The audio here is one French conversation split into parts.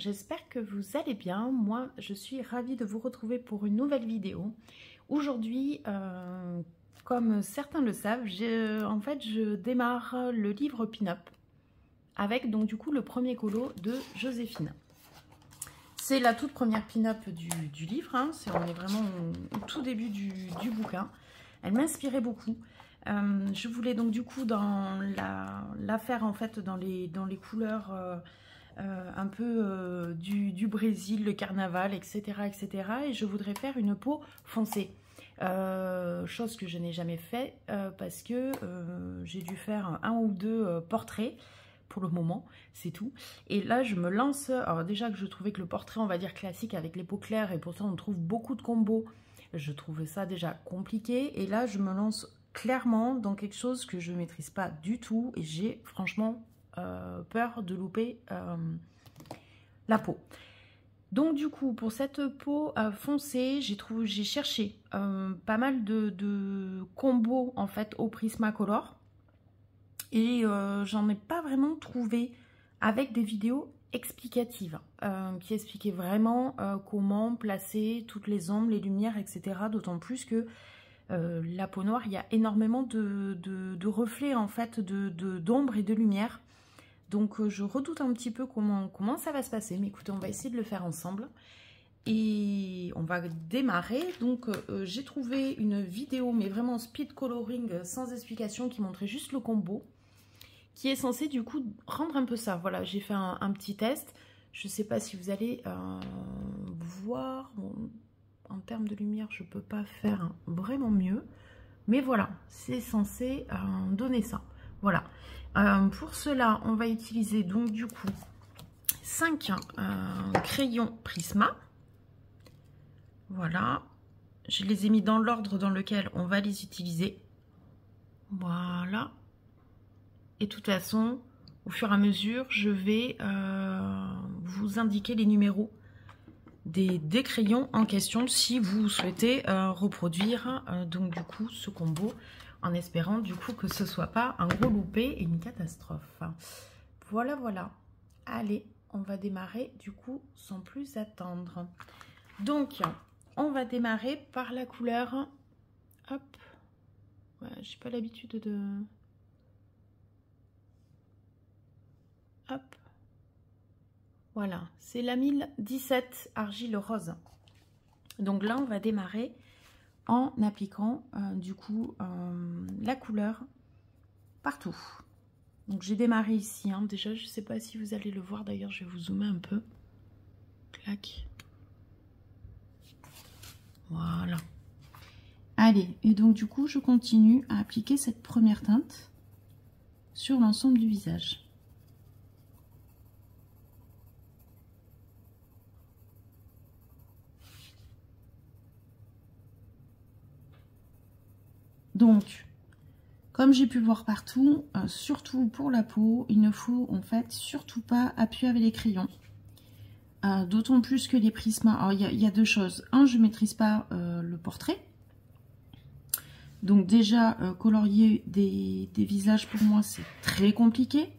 j'espère que vous allez bien. Moi, je suis ravie de vous retrouver pour une nouvelle vidéo. Aujourd'hui, comme certains le savent, je démarre le livre Pin-Up avec donc du coup le premier colo de Joséphine. C'est la toute première Pin-Up du livre, hein. On est vraiment au tout début du bouquin. Elle m'inspirait beaucoup. Je voulais donc du coup la faire en fait dans les couleurs un peu du Brésil, le carnaval, etc., etc. Et je voudrais faire une peau foncée. Chose que je n'ai jamais fait parce que j'ai dû faire un ou deux portraits pour le moment, c'est tout. Et là, je me lance. Alors déjà que je trouvais que le portrait, on va dire classique avec les peaux claires, et pourtant on trouve beaucoup de combos, je trouvais ça déjà compliqué. Et là, je me lance clairement dans quelque chose que je ne maîtrise pas du tout et j'ai franchement peur de louper la peau. Donc du coup, pour cette peau foncée, j'ai cherché pas mal de combos en fait au Prismacolor et j'en ai pas vraiment trouvé avec des vidéos explicatives qui expliquaient vraiment comment placer toutes les ombres, les lumières, etc. D'autant plus que la peau noire, il y a énormément de reflets en fait, d'ombre et de lumière. Donc je redoute un petit peu comment ça va se passer. Mais écoutez, on va essayer de le faire ensemble. Et on va démarrer. Donc j'ai trouvé une vidéo, mais vraiment speed coloring sans explication, qui montrait juste le combo, qui est censé du coup rendre un peu ça. Voilà, j'ai fait un petit test. Je ne sais pas si vous allez voir. Bon, en termes de lumière, je ne peux pas faire vraiment mieux. Mais voilà, c'est censé donner ça. Voilà. Pour cela, on va utiliser donc du coup 5 crayons Prisma. Voilà. Je les ai mis dans l'ordre dans lequel on va les utiliser. Voilà. Et de toute façon, au fur et à mesure, je vais vous indiquer les numéros des crayons en question si vous souhaitez reproduire donc du coup ce combo, en espérant du coup que ce soit pas un gros loupé et une catastrophe. Voilà, voilà. Allez, on va démarrer du coup sans plus attendre. Donc, on va démarrer par la couleur. Hop. Ouais, j'ai pas l'habitude de. Hop. Voilà, c'est la 1017 argile rose. Donc là, on va démarrer en appliquant du coup la couleur partout. Donc j'ai démarré ici, hein. Déjà, je ne sais pas si vous allez le voir, d'ailleurs, je vais vous zoomer un peu. Clac. Voilà. Allez, et donc du coup, je continue à appliquer cette première teinte sur l'ensemble du visage. Donc, comme j'ai pu voir partout, surtout pour la peau, il ne faut en fait surtout pas appuyer avec les crayons. D'autant plus que les prismas, alors il y a deux choses. Un, je ne maîtrise pas le portrait. Donc déjà, colorier des visages pour moi, c'est très compliqué.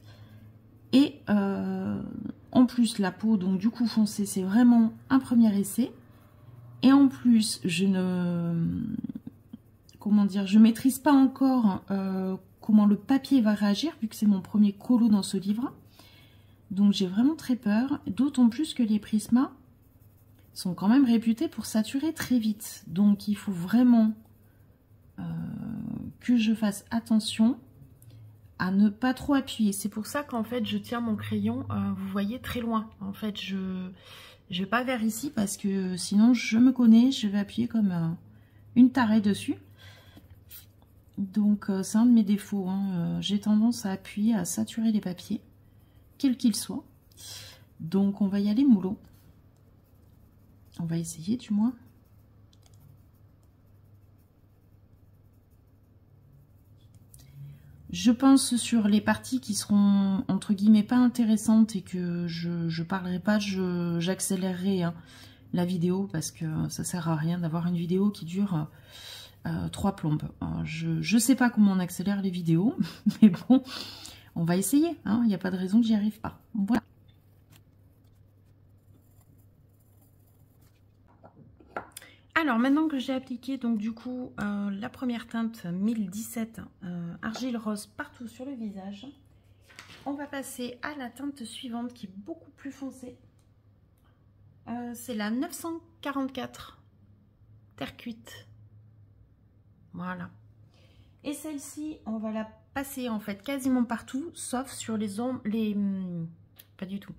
Et en plus, la peau, donc du coup foncée, c'est vraiment un premier essai. Et en plus, comment dire, je maîtrise pas encore comment le papier va réagir, vu que c'est mon premier colo dans ce livre. Donc j'ai vraiment très peur, d'autant plus que les prismas sont quand même réputés pour saturer très vite. Donc il faut vraiment que je fasse attention à ne pas trop appuyer. C'est pour ça qu'en fait je tiens mon crayon, vous voyez, très loin. En fait je vais pas vers ici parce que sinon je me connais, je vais appuyer comme une tarée dessus. Donc c'est un de mes défauts, hein. J'ai tendance à appuyer, à saturer les papiers, quels qu'ils soient. Donc on va y aller mollo. On va essayer du moins. Je pense sur les parties qui seront entre guillemets pas intéressantes et que je parlerai pas, j'accélérerai la vidéo parce que ça sert à rien d'avoir une vidéo qui dure 3 plombes. Je sais pas comment on accélère les vidéos, mais bon, on va essayer, hein. Il n'y a pas de raison que j'y arrive pas. Voilà. Alors maintenant que j'ai appliqué donc du coup la première teinte 1017 argile rose partout sur le visage, on va passer à la teinte suivante qui est beaucoup plus foncée. C'est la 944 terre cuite. Voilà. Et celle-ci, on va la passer en fait quasiment partout, sauf sur les zones, pas du tout.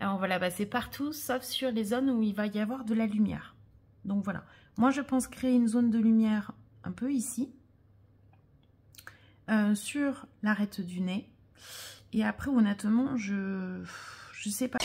On va la passer partout, sauf sur les zones où il va y avoir de la lumière. Donc voilà. Moi, je pense créer une zone de lumière un peu ici, sur l'arête du nez. Et après, honnêtement, je sais pas.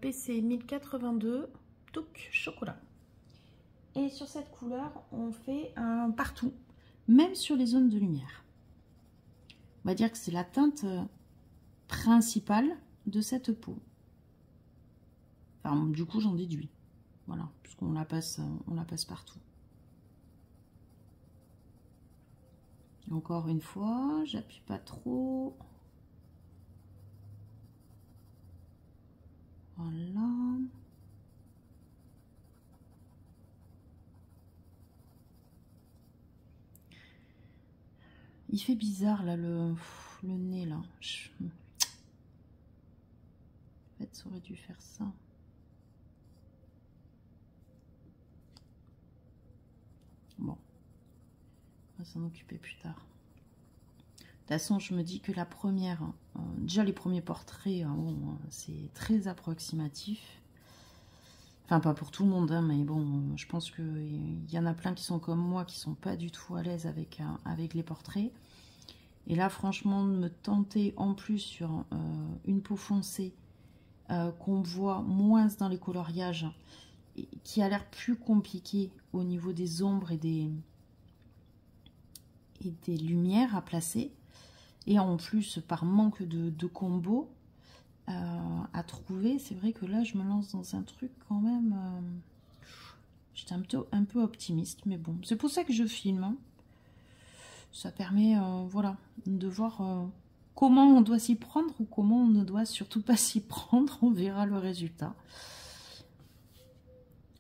PC 1082 touc chocolat. Et sur cette couleur, on fait un partout, même sur les zones de lumière. On va dire que c'est la teinte principale de cette peau. Enfin, du coup, j'en déduis. Voilà, puisqu'on la passe partout. Encore une fois, j'appuie pas trop. Voilà. Il fait bizarre là le nez là. En fait, ça aurait dû faire ça. Bon, on va s'en occuper plus tard. De toute façon, je me dis que la première, déjà les premiers portraits, bon, c'est très approximatif. Enfin, pas pour tout le monde, hein, mais bon, je pense qu'il y en a plein qui sont comme moi, qui sont pas du tout à l'aise avec les portraits. Et là, franchement, me tenter en plus sur une peau foncée, qu'on voit moins dans les coloriages, et qui a l'air plus compliqué au niveau des ombres et des lumières à placer. Et en plus, par manque de combo à trouver, c'est vrai que là, je me lance dans un truc quand même J'étais un peu optimiste, mais bon, c'est pour ça que je filme. Hein. Ça permet, voilà, de voir comment on doit s'y prendre ou comment on ne doit surtout pas s'y prendre. On verra le résultat.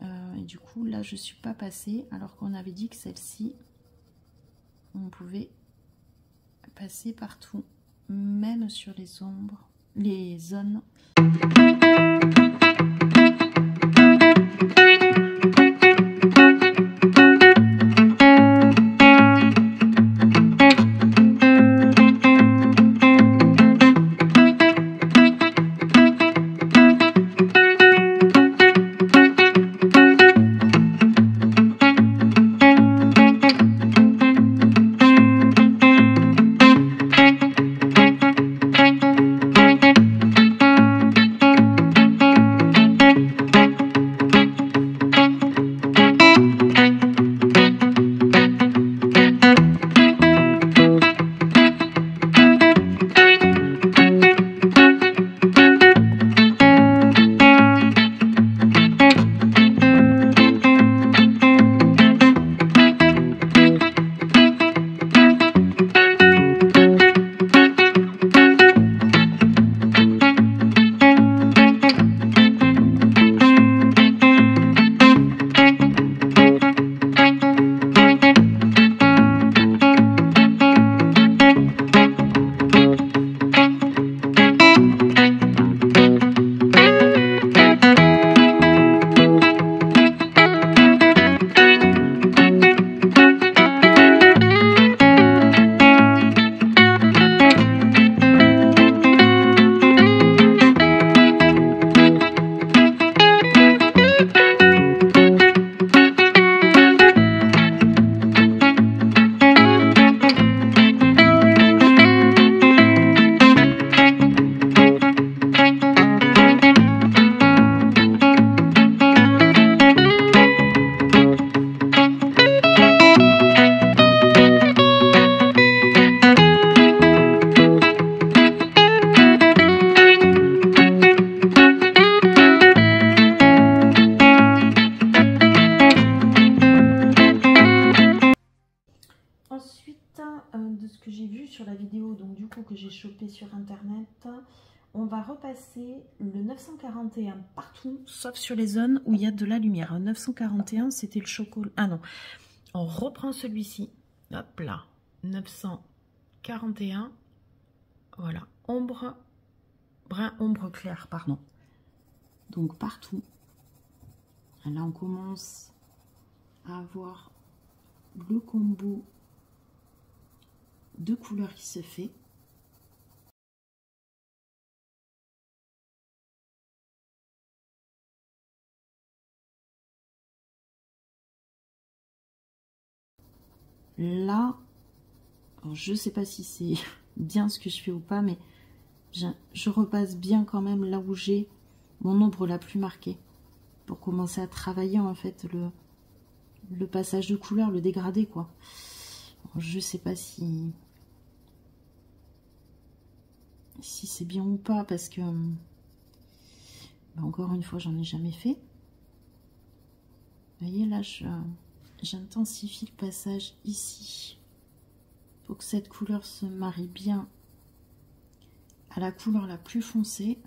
Et du coup, là, je suis pas passée, alors qu'on avait dit que celle-ci, on pouvait passer partout, même sur les ombres, les zones. De ce que j'ai vu sur la vidéo, donc du coup que j'ai chopé sur internet, on va repasser le 941 partout, sauf sur les zones où il y a de la lumière. 941 c'était le chocolat, ah non, on reprend celui-ci, hop là, 941, voilà, ombre, brun ombre clair, pardon, donc partout. Là on commence à avoir le combo de couleurs qui se fait. Là, je sais pas si c'est bien ce que je fais ou pas, mais je repasse bien quand même là où j'ai mon ombre la plus marquée pour commencer à travailler en fait le passage de couleur, le dégradé quoi. Je sais pas si c'est bien ou pas parce que encore une fois j'en ai jamais fait. Vous voyez là j'intensifie le passage ici pour que cette couleur se marie bien à la couleur la plus foncée.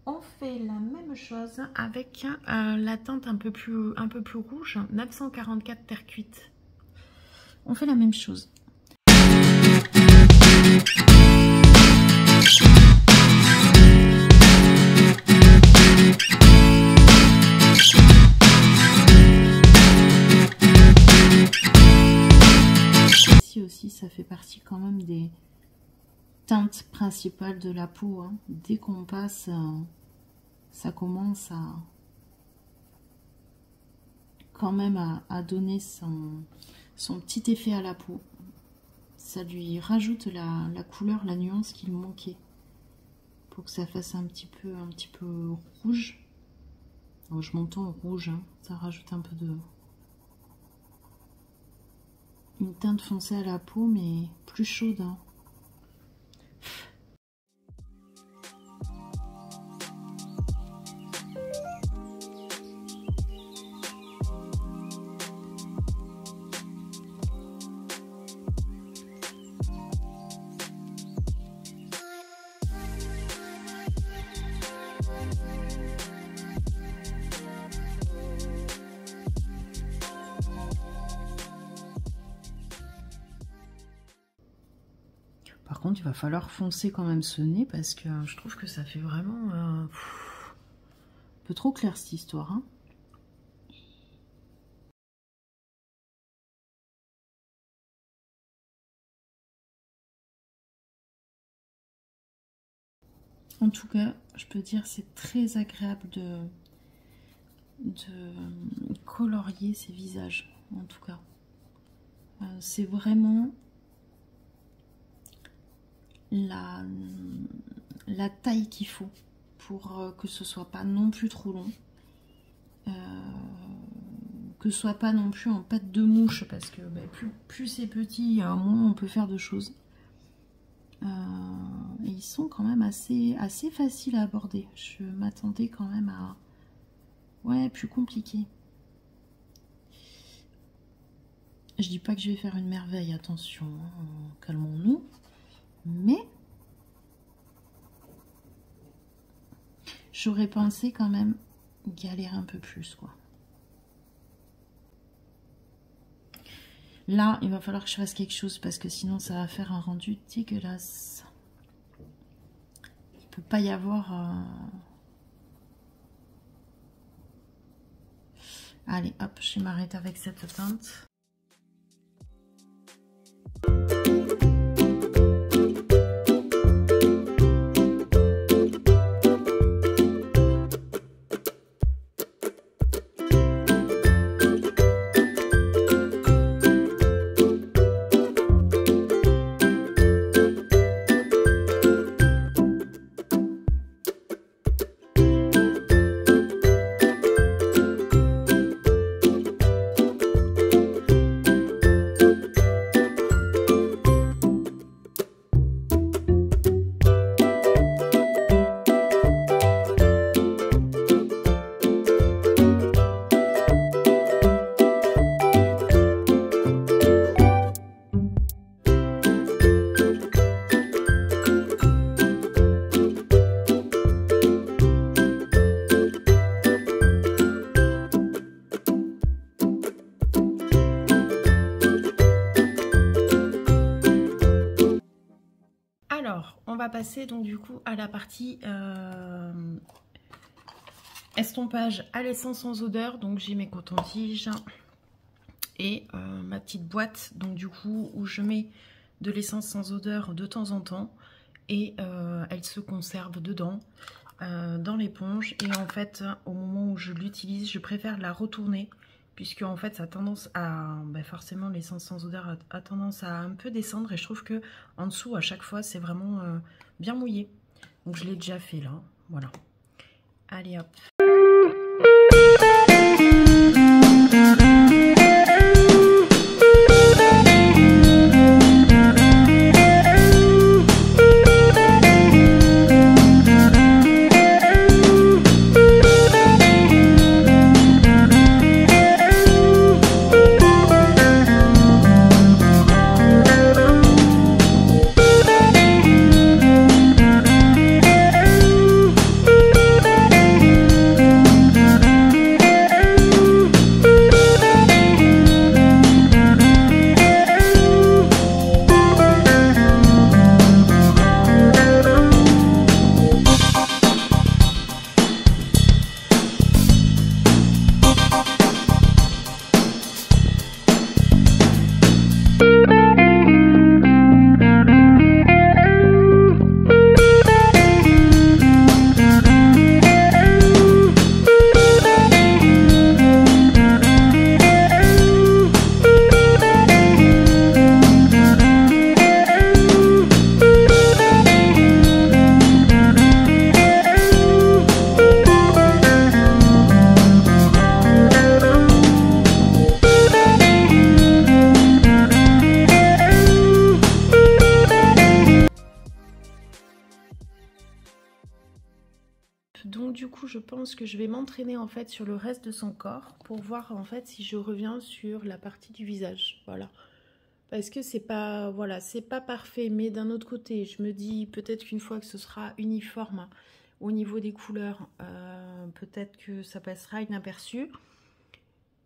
On fait la même chose avec la teinte un peu plus rouge, 944 terre cuite. On fait la même chose. Ici aussi, ça fait partie quand quand même des teintes principales de la peau. Hein. Dès qu'on passe, ça commence à quand même à donner son petit effet à la peau. Ça lui rajoute la couleur, la nuance qu'il manquait pour que ça fasse un petit peu rouge. Alors, je m'entends rouge, hein. Ça rajoute un peu de une teinte foncée à la peau, mais plus chaude. Hein. Par contre, il va falloir foncer quand même ce nez parce que je trouve que ça fait vraiment un peu trop clair cette histoire. Hein. En tout cas, je peux dire c'est très agréable de colorier ces visages. En tout cas, c'est vraiment la taille qu'il faut pour que ce soit pas non plus trop long, que ce soit pas non plus en patte de mouche, parce que plus c'est petit, moins on peut faire de choses. Et ils sont quand même assez faciles à aborder. Je m'attendais quand même à plus compliqué. Je dis pas que je vais faire une merveille, attention, hein, calmons-nous. Mais j'aurais pensé quand même galérer un peu plus, quoi. Là, il va falloir que je fasse quelque chose parce que sinon ça va faire un rendu dégueulasse. Il peut pas y avoir... Allez, hop, je m'arrête avec cette teinte. On va passer donc du coup à la partie estompage à l'essence sans odeur. Donc j'ai mes cotons-tiges et ma petite boîte donc du coup où je mets de l'essence sans odeur de temps en temps et elle se conserve dedans dans l'éponge. Et en fait au moment où je l'utilise, je préfère la retourner puisque en fait ça a tendance à forcément l'essence sans odeur a tendance à un peu descendre et je trouve que en dessous à chaque fois c'est vraiment bien mouillé. Donc je l'ai déjà fait là, voilà. Allez hop. je pense que je vais m'entraîner en fait sur le reste de son corps pour voir en fait si je reviens sur la partie du visage. Voilà. Parce que c'est pas, voilà, c'est pas parfait, mais d'un autre côté, je me dis peut-être qu'une fois que ce sera uniforme au niveau des couleurs, peut-être que ça passera inaperçu.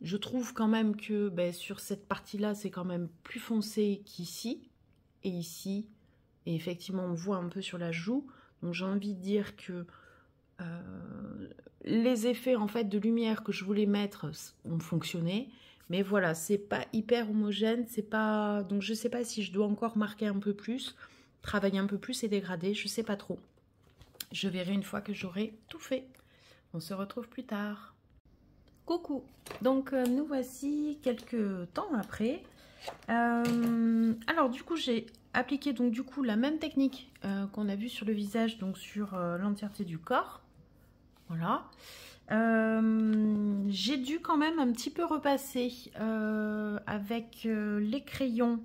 Je trouve quand même que sur cette partie-là, c'est quand même plus foncé qu'ici et ici. Et effectivement, on voit un peu sur la joue. Donc j'ai envie de dire que les effets en fait de lumière que je voulais mettre ont fonctionné. Mais voilà, c'est pas hyper homogène, c'est pas... Donc je sais pas si je dois encore marquer un peu plus, travailler un peu plus et dégrader, je sais pas trop. Je verrai une fois que j'aurai tout fait. On se retrouve plus tard. Coucou. Donc nous voici quelques temps après. Alors du coup j'ai appliqué donc du coup la même technique qu'on a vue sur le visage, donc sur l'entièreté du corps. Voilà. J'ai dû quand même un petit peu repasser avec les crayons.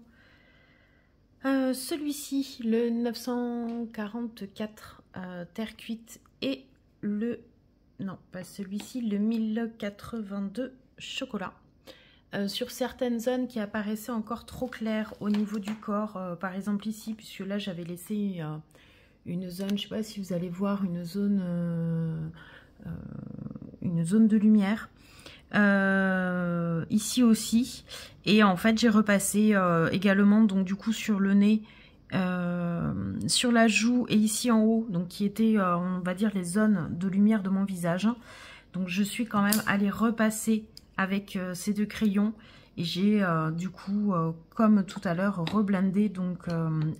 Celui-ci, le 944 terre cuite et le... Non, pas celui-ci, le 1082 chocolat. Sur certaines zones qui apparaissaient encore trop claires au niveau du corps, par exemple ici, puisque là j'avais laissé une zone, je ne sais pas si vous allez voir, une zone de lumière. Ici aussi, et en fait j'ai repassé également donc du coup sur le nez, sur la joue et ici en haut, donc qui étaient on va dire les zones de lumière de mon visage. Donc je suis quand même allée repasser avec ces deux crayons et j'ai du coup comme tout à l'heure reblendé, donc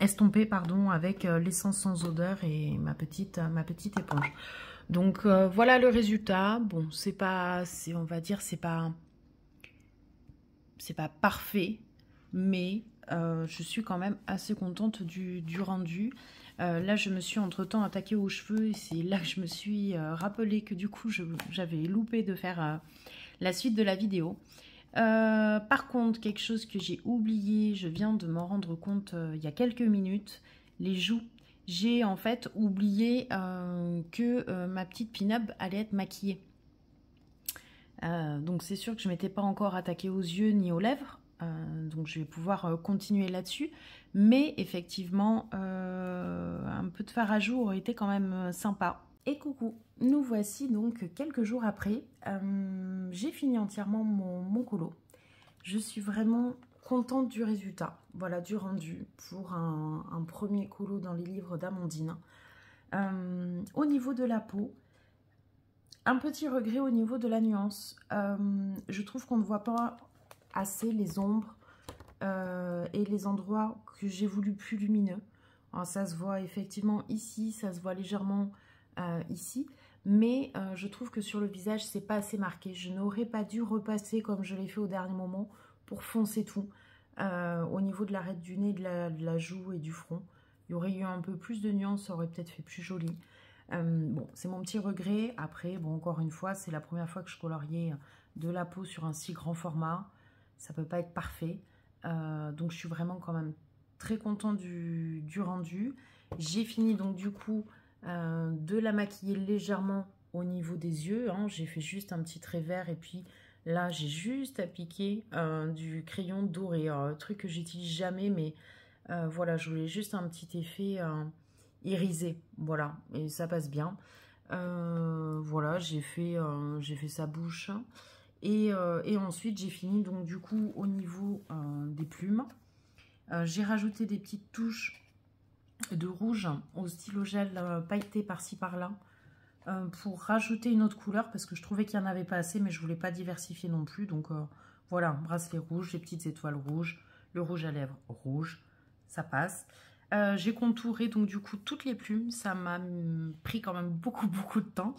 estompé pardon, avec l'essence sans odeur et ma petite éponge. Donc voilà le résultat. Bon, c'est pas, on va dire, c'est pas parfait, mais je suis quand même assez contente du rendu. Là, je me suis entre-temps attaquée aux cheveux et c'est là que je me suis rappelé que du coup, j'avais loupé de faire la suite de la vidéo. Par contre, quelque chose que j'ai oublié, je viens de m'en rendre compte il y a quelques minutes, les joues. J'ai en fait oublié que ma petite pin-up allait être maquillée. Donc c'est sûr que je ne m'étais pas encore attaquée aux yeux ni aux lèvres. Donc je vais pouvoir continuer là-dessus. Mais effectivement, un peu de fard à joues aurait été quand même sympa. Et coucou, nous voici donc quelques jours après. J'ai fini entièrement mon colo. Je suis vraiment contente du résultat, voilà, du rendu pour un premier colo dans les livres d'Amandine. Au niveau de la peau, un petit regret au niveau de la nuance. Je trouve qu'on ne voit pas assez les ombres et les endroits que j'ai voulu plus lumineux. Alors, ça se voit effectivement ici, ça se voit légèrement ici. Mais je trouve que sur le visage, c'est pas assez marqué. Je n'aurais pas dû repasser comme je l'ai fait au dernier moment pour foncer tout. Au niveau de l'arête du nez, de la joue et du front. Il y aurait eu un peu plus de nuances, ça aurait peut-être fait plus joli. Bon, c'est mon petit regret. Après, bon, encore une fois, c'est la première fois que je coloriais de la peau sur un si grand format. Ça peut pas être parfait. Donc, je suis vraiment quand même très contente du rendu. J'ai fini donc du coup de la maquiller légèrement au niveau des yeux. Hein. J'ai fait juste un petit trait vert et puis là, j'ai juste appliqué du crayon doré. Un truc que j'utilise jamais, mais voilà, je voulais juste un petit effet irisé. Voilà, et ça passe bien. Voilà, j'ai fait sa bouche. Et ensuite, j'ai fini donc du coup au niveau des plumes. J'ai rajouté des petites touches de rouge au stylo gel pailleté par-ci par-là. Pour rajouter une autre couleur parce que je trouvais qu'il n'y en avait pas assez mais je voulais pas diversifier non plus, donc voilà, bracelet rouge, les petites étoiles rouges, le rouge à lèvres rouge, ça passe. J'ai contouré donc du coup toutes les plumes, ça m'a pris quand même beaucoup de temps,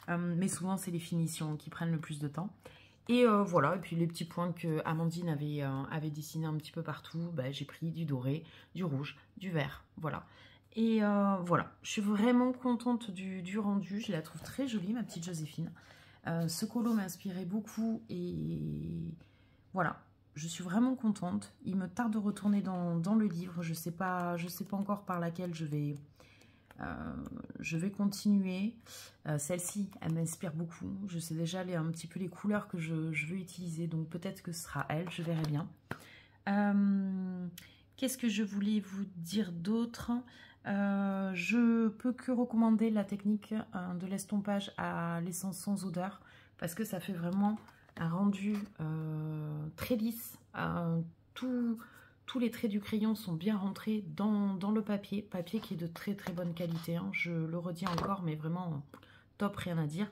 mais souvent c'est les finitions qui prennent le plus de temps. Et voilà, et puis les petits points que Amandine avait dessinés un petit peu partout, j'ai pris du doré, du rouge, du vert, voilà. Et voilà, je suis vraiment contente du rendu, je la trouve très jolie, ma petite Joséphine. Ce colo m'inspirait beaucoup et voilà, je suis vraiment contente. Il me tarde de retourner dans le livre, je sais pas encore par laquelle je vais Je vais continuer. Celle-ci, elle m'inspire beaucoup. Je sais déjà un petit peu les couleurs que je veux utiliser. Donc peut-être que ce sera elle, je verrai bien. Qu'est-ce que je voulais vous dire d'autre? Je peux que recommander la technique de l'estompage à l'essence sans odeur. Parce que ça fait vraiment un rendu très lisse. Tous les traits du crayon sont bien rentrés dans le papier qui est de très très bonne qualité, hein. Je le redis encore, mais vraiment top, rien à dire.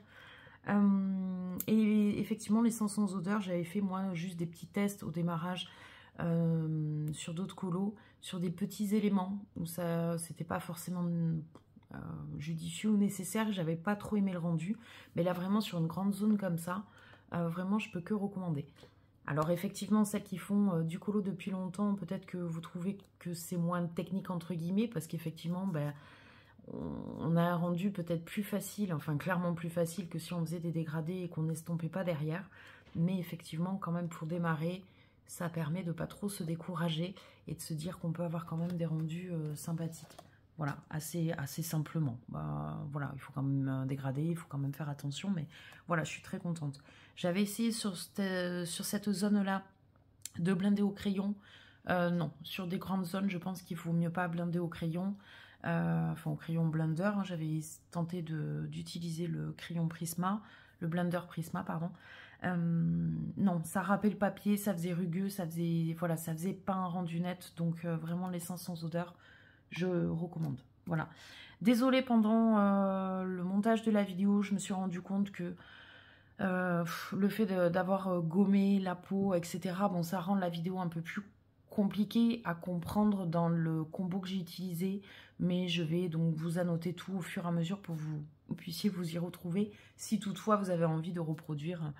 Et effectivement, l'essence sans odeur, j'avais fait moi juste des petits tests au démarrage sur d'autres colos, sur des petits éléments où ça c'était pas forcément judicieux ou nécessaire, j'avais pas trop aimé le rendu, mais là vraiment sur une grande zone comme ça, vraiment je peux que recommander. Alors effectivement, celles qui font du colo depuis longtemps, peut-être que vous trouvez que c'est moins technique entre guillemets, parce qu'effectivement, ben, on a un rendu peut-être plus facile, enfin clairement plus facile que si on faisait des dégradés et qu'on n'estompait pas derrière. Mais effectivement, quand même pour démarrer, ça permet de ne pas trop se décourager et de se dire qu'on peut avoir quand même des rendus sympathiques. Voilà, assez simplement. Bah, voilà, il faut quand même dégrader, il faut quand même faire attention, mais voilà, je suis très contente. J'avais essayé sur cette zone-là de blinder au crayon. Non, sur des grandes zones, je pense qu'il faut mieux pas blinder au crayon. Enfin, au crayon blender. Hein, j'avais tenté d'utiliser le crayon Prisma, le blender Prisma, pardon. Non, ça râpait le papier, ça faisait rugueux, ça faisait pas un rendu net. Donc, vraiment, l'essence sans odeur, je recommande. Voilà. Désolée, pendant le montage de la vidéo, je me suis rendu compte que le fait d'avoir gommé la peau, etc., bon, ça rend la vidéo un peu plus compliquée à comprendre dans le combo que j'ai utilisé, mais je vais donc vous annoter tout au fur et à mesure pour que vous puissiez vous y retrouver si toutefois vous avez envie de reproduire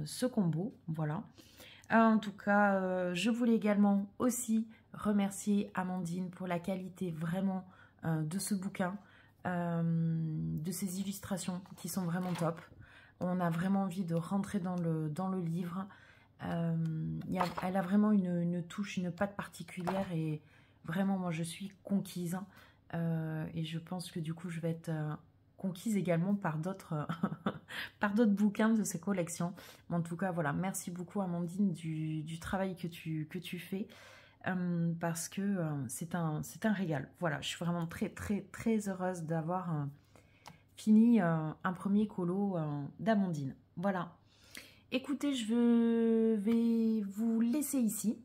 ce combo. Voilà. En tout cas, je voulais également aussi remercier Amandine pour la qualité vraiment de ce bouquin, de ces illustrations qui sont vraiment top. On a vraiment envie de rentrer dans le livre. Elle a vraiment une touche, une patte particulière et vraiment moi je suis conquise. Et je pense que du coup je vais être conquise également par d'autres par d'autres bouquins de ces collections. Mais en tout cas voilà, merci beaucoup Amandine du travail que tu fais. Parce que c'est un régal. Voilà, je suis vraiment très très très heureuse d'avoir fini un premier colo d'Amandine. Voilà. Écoutez, je vais vous laisser ici.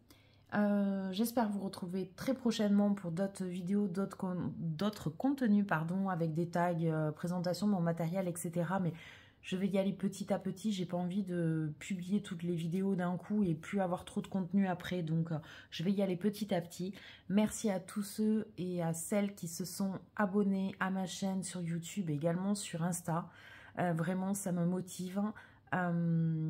J'espère vous retrouver très prochainement pour d'autres vidéos, d'autres contenus, pardon, avec des tags, présentation de mon matériel, etc. Mais je vais y aller petit à petit. J'ai pas envie de publier toutes les vidéos d'un coup et plus avoir trop de contenu après. Donc, je vais y aller petit à petit. Merci à tous ceux et à celles qui se sont abonnés à ma chaîne sur YouTube et également sur Insta. Vraiment, ça me motive.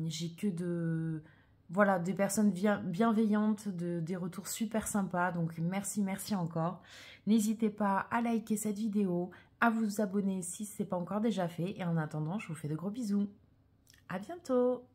J'ai que voilà, des personnes bienveillantes, des retours super sympas. Donc, merci encore. N'hésitez pas à liker cette vidéo, à vous abonner si ce n'est pas encore déjà fait. Et en attendant, je vous fais de gros bisous. À bientôt!